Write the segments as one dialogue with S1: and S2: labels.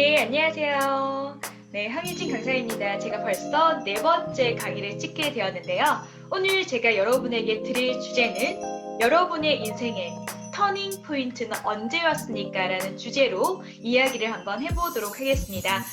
S1: 네, 안녕하세요. 네, 황희진 강사입니다. 제가 벌써 4번째 강의를 찍게 되었는데요. 오늘 제가 여러분에게 드릴 주제는 여러분의 인생의 터닝 포인트는 언제였습니까? 라는 주제로 이야기를 한번 해보도록 하겠습니다.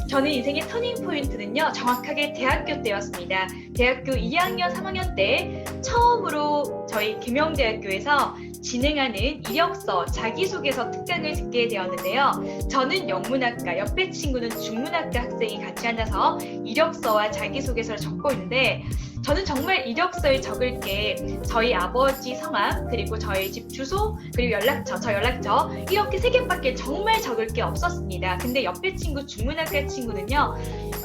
S1: 저는 인생의 터닝 포인트는요, 정확하게 대학교 때였습니다. 대학교 2학년, 3학년 때 처음으로 저희 계명대학교에서 진행하는 이력서, 자기소개서 특강을 듣게 되었는데요. 저는 영문학과, 옆에 친구는 중문학과 학생이 같이 앉아서 이력서와 자기소개서를 적고 있는데 저는 정말 이력서에 적을 게 저희 아버지 성함, 그리고 저희 집 주소, 그리고 연락처, 저 연락처 이렇게 3개밖에 정말 적을 게 없었습니다. 근데 옆에 친구, 중문학과 친구는요.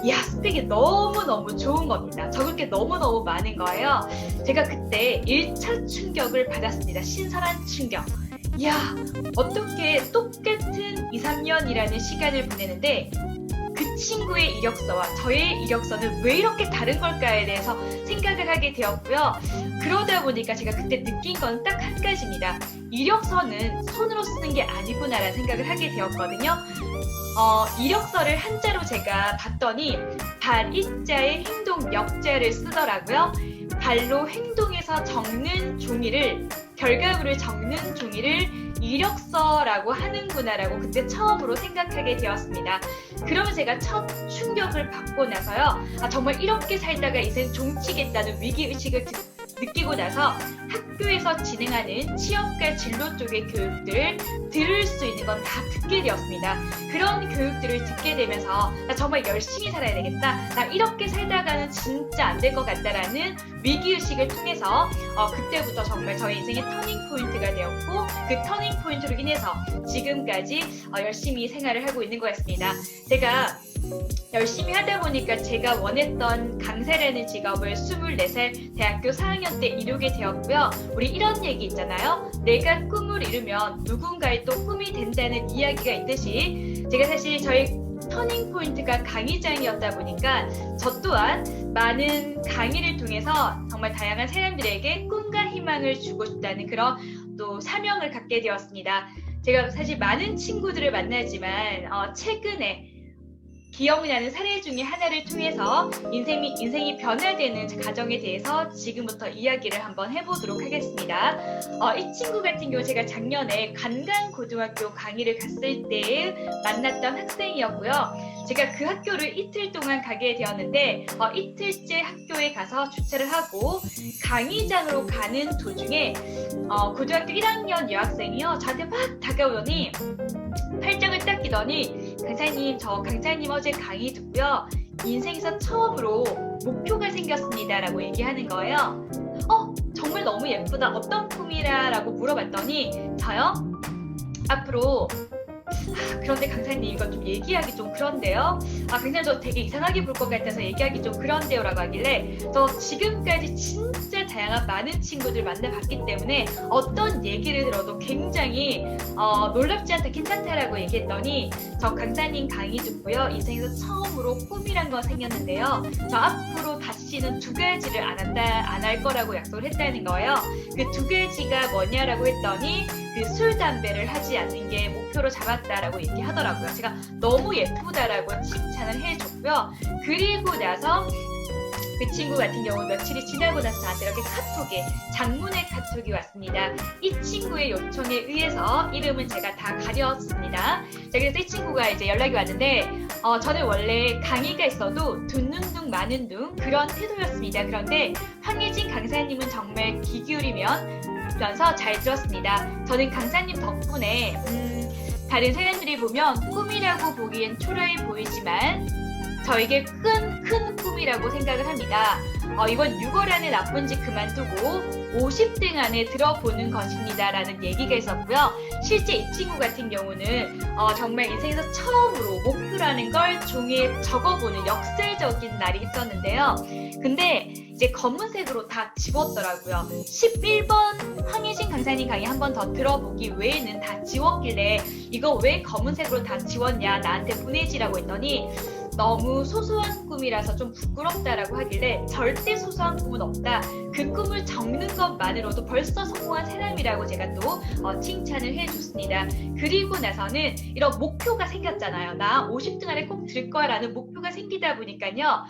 S1: 이야, 스펙이 너무너무 좋은 겁니다. 적을 게 너무너무 많은 거예요. 제가 그때 1차 충격을 받았습니다. 신선한 충격. 이야, 어떻게 똑같은 2, 3년이라는 시간을 보내는데 그 친구의 이력서와 저의 이력서는 왜 이렇게 다른 걸까에 대해서 생각을 하게 되었고요. 그러다 보니까 제가 그때 느낀 건 딱 한 가지입니다. 이력서는 손으로 쓰는 게 아니구나라는 생각을 하게 되었거든요. 이력서를 한자로 제가 봤더니 발, 이자에 행동, 역자를 쓰더라고요. 발로 행동해서 적는 종이를, 결과물을 적는 종이를 이력서라고 하는구나라고 그때 처음으로 생각하게 되었습니다. 그러면 제가 첫 충격을 받고 나서요. 정말 이렇게 살다가 이젠 종치겠다는 위기의식을 느끼고 나서 학교에서 진행하는 취업과 진로 쪽의 교육들을 들을 수 있는 건 다 듣게 되었습니다. 그런 교육들을 듣게 되면서 나 정말 열심히 살아야 되겠다. 나 이렇게 살다가는 진짜 안 될 것 같다라는 위기의식을 통해서 그때부터 정말 저희 인생의 터닝 포인트가 되었고 그 터닝 포인트로 인해서 지금까지 열심히 생활을 하고 있는 것 같습니다. 제가 열심히 하다 보니까 제가 원했던 강사라는 직업을 24살 대학교 4학년 때 이루게 되었고요. 우리 이런 얘기 있잖아요. 내가 꿈을 이루면 누군가의 또 꿈이 된다는 이야기가 있듯이 제가 사실 저희 터닝 포인트가 강의장이었다 보니까 저 또한 많은 강의를 통해서 정말 다양한 사람들에게 꿈과 희망을 주고 싶다는 그런 또 사명을 갖게 되었습니다. 제가 사실 많은 친구들을 만나지만 최근에 기억나는 사례 중에 하나를 통해서 인생이 변화되는 가정에 대해서 지금부터 이야기를 한번 해보도록 하겠습니다. 이 친구 같은 경우 제가 작년에 관광고등학교 강의를 갔을 때 만났던 학생이었고요. 제가 그 학교를 이틀 동안 가게 되었는데 이틀째 학교에 가서 주차를 하고 강의장으로 가는 도중에 고등학교 1학년 여학생이요. 저한테 막 다가오더니 팔짱을 딱 끼더니 강사님 어제 강의 듣고요. 인생에서 처음으로 목표가 생겼습니다 라고 얘기하는 거예요. 정말 너무 예쁘다. 어떤 꿈이라 라고 물어봤더니 저요? 앞으로 그런데 강사님 이거 좀 얘기하기 좀 그런데요. 강사님 저 되게 이상하게 볼 것 같아서 얘기하기 좀 그런데요 라고 하길래 저 지금까지 진짜 다양한 많은 친구들 만나봤기 때문에 어떤 얘기를 들어도 굉장히 놀랍지 않다 괜찮다라고 얘기했더니 저 강사님 강의 듣고요. 인생에서 처음으로 꿈이란 거 생겼는데요. 저 앞으로 다시는 2가지를 안 할 거라고 약속을 했다는 거예요. 그 2가지가 뭐냐라고 했더니 그 술, 담배를 하지 않는 게 목표로 잡았다라고 얘기하더라고요. 제가 너무 예쁘다라고 칭찬을 해줬고요. 그리고 나서 그 친구 같은 경우 며칠이 지나고 나서 저한테 이렇게 장문의 카톡이 왔습니다. 이 친구의 요청에 의해서 이름은 제가 다 가렸습니다. 자, 그래서 이 친구가 이제 연락이 왔는데 저는 원래 강의가 있어도 듣는 둥 마는 둥 그런 태도였습니다. 그런데 황혜진 강사님은 정말 귀 기울이면서 잘 들었습니다. 저는 강사님 덕분에 다른 사람들이 보면 꿈이라고 보기엔 초라해 보이지만 저에게 큰 꿈이라고 생각을 합니다. 이번 6월 안에 나쁜 짓 그만두고 50등 안에 들어보는 것입니다 라는 얘기가 있었고요. 실제 이 친구 같은 경우는 정말 인생에서 처음으로 목표라는 걸 종이에 적어보는 역설적인 날이 있었는데요. 근데 이제 검은색으로 다 지웠더라고요. 11번 황희진 강사님 강의 한 번 더 들어보기 외에는 다 지웠길래 이거 왜 검은색으로 다 지웠냐 나한테 보내지라고 했더니 너무 소소한 꿈이라서 좀 부끄럽다라고 하길래 절대 소소한 꿈은 없다. 그 꿈을 적는 것만으로도 벌써 성공한 사람이라고 제가 또 칭찬을 해줬습니다. 그리고 나서는 이런 목표가 생겼잖아요. 나 50등 안에 꼭 들 거야라는 목표가 생기다 보니까요.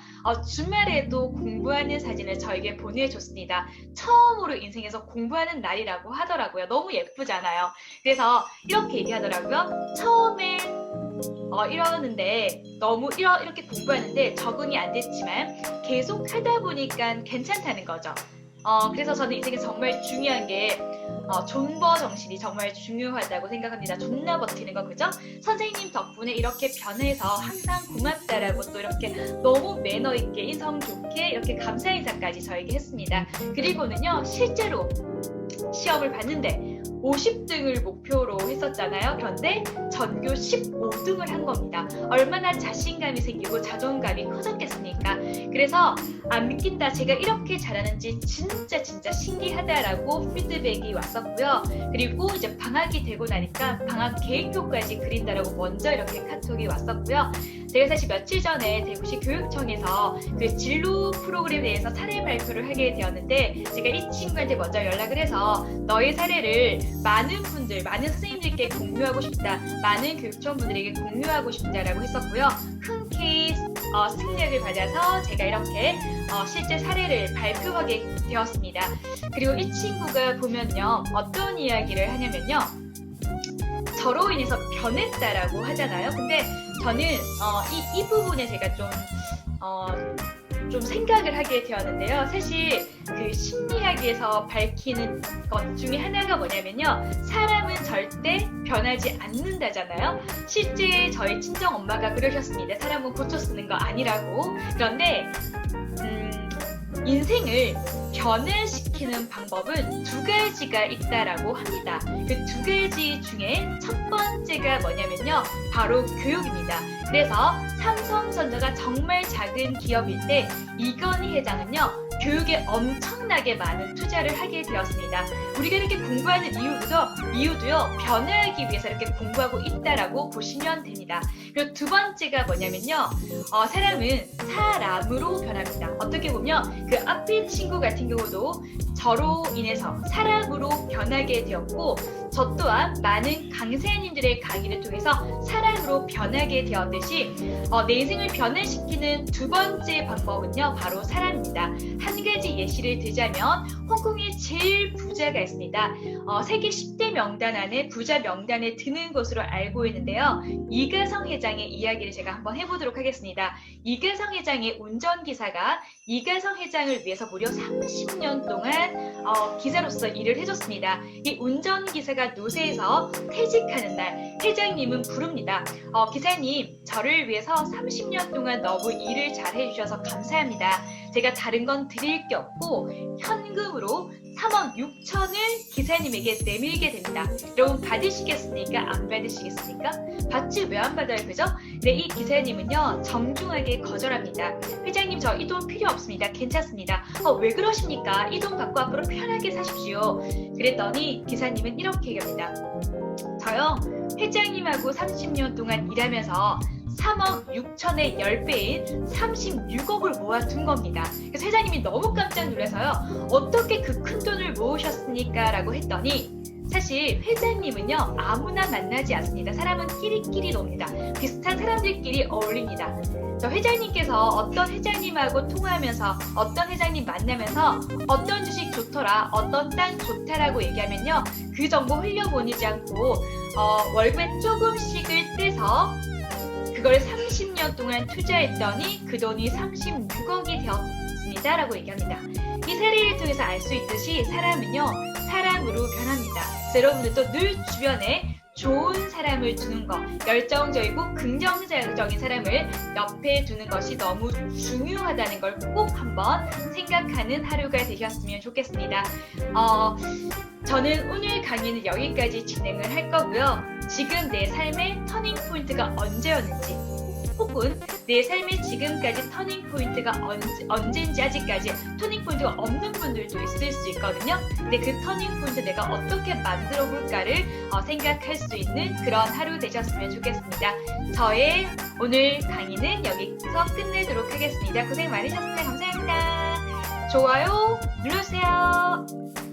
S1: 주말에도 공부하는 사진을 저에게 보내줬습니다. 처음으로 인생에서 공부하는 날이라고 하더라고요. 너무 예쁘잖아요. 그래서 이렇게 얘기하더라고요. 처음에 이러는데 너무 이렇게 공부하는데 적응이 안 됐지만 계속 하다 보니까 괜찮다는 거죠. 그래서 저는 인생에 정말 중요한 게 존버 정신이 정말 중요하다고 생각합니다. 존나 버티는 거, 그죠? 선생님 덕분에 이렇게 변해서 항상 고맙다라고 또 이렇게 너무 매너 있게 인성 좋게 이렇게 감사 인사까지 저에게 했습니다. 그리고는요, 실제로 시험을 봤는데 50등을 목표로 했었잖아요. 그런데 전교 15등을 한 겁니다. 얼마나 자신감이 생기고 자존감이 커졌겠습니까? 그래서 안 믿긴다, 제가 이렇게 잘하는지 진짜 신기하다라고 피드백이 왔었고요. 그리고 이제 방학이 되고 나니까 방학 계획표까지 그린다라고 먼저 이렇게 카톡이 왔었고요. 제가 사실 며칠 전에 대구시 교육청에서 그 진로 프로그램에 대해서 사례 발표를 하게 되었는데, 제가 이 친구한테 먼저 연락을 해서 너의 사례를 많은 분들, 많은 선생님들께 공유하고 싶다, 많은 교육청분들에게 공유하고 싶다라고 했었고요. 흔쾌히 승낙을 받아서 제가 이렇게 실제 사례를 발표하게 되었습니다. 그리고 이 친구가 보면요, 어떤 이야기를 하냐면요, 저로 인해서 변했다라고 하잖아요. 근데 저는 이 부분에 제가 좀 생각을 하게 되었는데요. 사실 그 심리학에서 밝히는 것 중에 하나가 뭐냐면요, 사람은 절대 변하지 않는다잖아요. 실제 저희 친정 엄마가 그러셨습니다. 사람은 고쳐 쓰는 거 아니라고. 그런데 인생을 변화시키는 방법은 두 가지가 있다라고 합니다. 그 두 가지 중에 첫 번째가 뭐냐면요, 바로 교육입니다. 그래서 삼성전자가 정말 작은 기업일 때 이건희 회장은요, 교육에 엄청나게 많은 투자를 하게 되었습니다. 우리가 이렇게 공부하는 이유도요, 변화하기 위해서 이렇게 공부하고 있다라고 보시면 됩니다. 그리고 두 번째가 뭐냐면요, 사람은 사람으로 변합니다. 어떻게 보면 그 앞에 친구 같은 경우도 저로 인해서 사람으로 변하게 되었고, 저 또한 많은 강사님들의 강의를 통해서 사람으로 변하게 되었듯이 내 인생을 변화시키는 두 번째 방법은요, 바로 사람입니다. 한 가지 예시를 들자면 홍콩에 제일 부자가 있습니다. 세계 10대 명단 안에 부자 명단에 드는 것으로 알고 있는데요. 이가성 회장의 이야기를 제가 한번 해보도록 하겠습니다. 이가성 회장의 운전기사가 이가성 회장을 위해서 무려 30년 동안 기사로서 일을 해줬습니다. 이 운전기사가 노세에서 퇴직하는 날 회장님은 부릅니다. 기사님, 저를 위해서 30년 동안 너무 일을 잘 해주셔서 감사합니다. 제가 다른 건 드릴 게 없고 현금으로 3억 6천을 기사님에게 내밀게 됩니다. 여러분 받으시겠습니까? 안 받으시겠습니까? 받지 왜 안 받아요, 그죠? 네, 이 기사님은요, 정중하게 거절합니다. 회장님, 저 이 돈 필요 없습니다. 괜찮습니다. 왜 그러십니까? 이 돈 갖고 앞으로 편하게 사십시오. 그랬더니 기사님은 이렇게 얘기합니다. 저요, 회장님하고 30년 동안 일하면서 3억 6천의 10배인 36억을 모아둔 겁니다. 그래서 회장님이 너무 깜짝 놀라서요, 어떻게 그 큰 돈을 모으셨습니까? 라고 했더니, 사실 회장님은요, 아무나 만나지 않습니다. 사람은 끼리끼리 놉니다. 비슷한 사람들끼리 어울립니다. 저 회장님께서 어떤 회장님하고 통화하면서, 어떤 회장님 만나면서 어떤 주식 좋더라, 어떤 땅 좋다라고 얘기하면요, 그 정보 흘려보내지 않고 월급에 조금씩을 떼서 그걸 30년 동안 투자했더니 그 돈이 36억이 되었습니다 라고 얘기합니다. 이 사례를 통해서 알 수 있듯이 사람은요, 사람으로 변합니다. 그래서 여러분들도 늘 주변에 좋은 사람을 두는 것, 열정적이고 긍정적인 사람을 옆에 두는 것이 너무 중요하다는 걸 꼭 한번 생각하는 하루가 되셨으면 좋겠습니다. 저는 오늘 강의는 여기까지 진행을 할 거고요. 지금 내 삶의 터닝 포인트가 언제였는지, 혹은 내 삶의 지금까지 터닝 포인트가 언제인지 아직까지 터닝 포인트가 없는 분들도 있을 수 있거든요. 근데 그 터닝 포인트 내가 어떻게 만들어 볼까를 생각할 수 있는 그런 하루 되셨으면 좋겠습니다. 저의 오늘 강의는 여기서 끝내도록 하겠습니다. 고생 많으셨습니다. 감사합니다. 좋아요 눌러주세요.